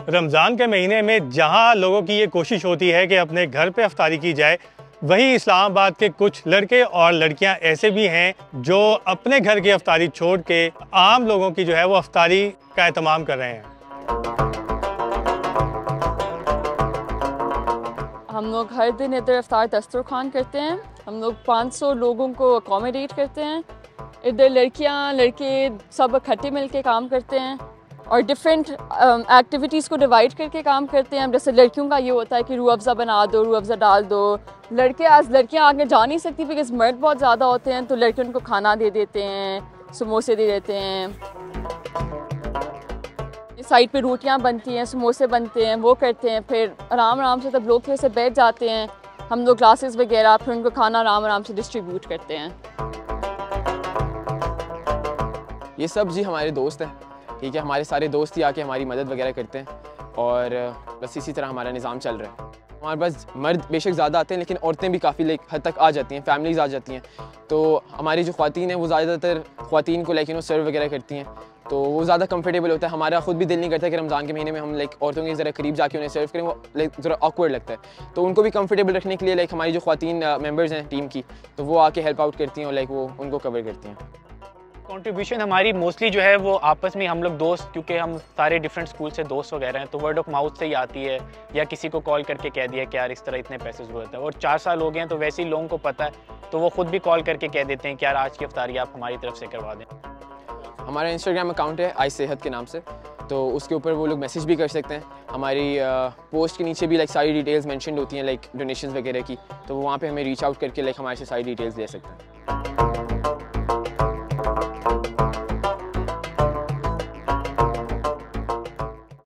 रमज़ान के महीने में जहां लोगों की ये कोशिश होती है कि अपने घर पे अफ्तारी की जाए, वहीं इस्लामाबाद के कुछ लड़के और लड़कियां ऐसे भी हैं जो अपने घर की अफ्तारी छोड़ के आम लोगों की जो है वो अफ्तारी का एहतमाम कर रहे हैं। हम लोग हर दिन इधर अफ्तार दस्तरखान करते हैं। हम लोग 500 लोगों को अकोमोडेट करते हैं। इधर लड़कियां लड़के सब इकट्ठे मिल के काम करते हैं और डिफरेंट एक्टिविटीज़ को डिवाइड करके काम करते हैं। जैसे लड़कियों का ये होता है कि रूह अफ़ज़ा बना दो, रूह अफ़ज़ा डाल दो। लड़कियां आगे जा नहीं सकती बिकॉज़ मर्द बहुत ज़्यादा होते हैं, तो लड़के उनको खाना दे देते हैं, समोसे दे देते हैं। साइड पे रोटियां बनती हैं, समोसे बनते हैं, वो करते हैं। फिर आराम आराम से तब लोग थोड़े से बैठ जाते हैं, हम लोग ग्लासेस वगैरह, फिर उनको खाना आराम आराम से डिस्ट्रीब्यूट करते हैं। ये सब जी हमारे दोस्त हैं, ठीक है। हमारे सारे दोस्त ही आके हमारी मदद वगैरह करते हैं और बस इसी तरह हमारा निज़ाम चल रहा है। हमारे पास मर्द बेशक ज़्यादा आते हैं, लेकिन औरतें भी काफ़ी हद तक आ जाती हैं, फैमिलीज़ आ जाती हैं। तो हमारी जो ख़वातीन हैं वो ज़्यादातर ख़वातीन को सर्व वगैरह करती हैं, तो वो ज़्यादा कंफर्टेबल होता है। हमारा ख़ुद भी दिल नहीं करता कि रमज़ान के महीने में हम औरतों के ज़रा करीब जाके उन्हें सर्व करें, वो ज़रा ऑकवर्ड लगता है। तो उनको भी कंफर्टेबल रखने के लिए हमारी जो ख़वातीन मेंबर्स हैं टीम की, तो वो आके हेल्प आउट करती हैं और वो उनको कवर करती हैं। कंट्रीब्यूशन हमारी मोस्टली जो है वो आपस में हम लोग दोस्त, क्योंकि हम सारे डिफरेंट स्कूल से दोस्त वगैरह हैं, तो वर्ड ऑफ माउथ से ही आती है, या किसी को कॉल करके कह दिया कि यार इस तरह इतने पैसे ज़रूरत है। और 4 साल हो गए हैं तो वैसे ही लोगों को पता है, तो वो ख़ुद भी कॉल करके कह देते हैं कि यार आज की अफ्तारी आप हमारी तरफ से करवा दें। हमारा इंस्टाग्राम अकाउंट है आई सेहत के नाम से, तो उसके ऊपर वो लोग मैसेज भी कर सकते हैं। हमारी पोस्ट के नीचे भी सारी डिटेल्स मेंशन्ड होती हैं, डोनेशंस वगैरह की, तो वो वहाँ पे हमें रीच आउट करके हमारे से सारी डिटेल्स ले सकते हैं।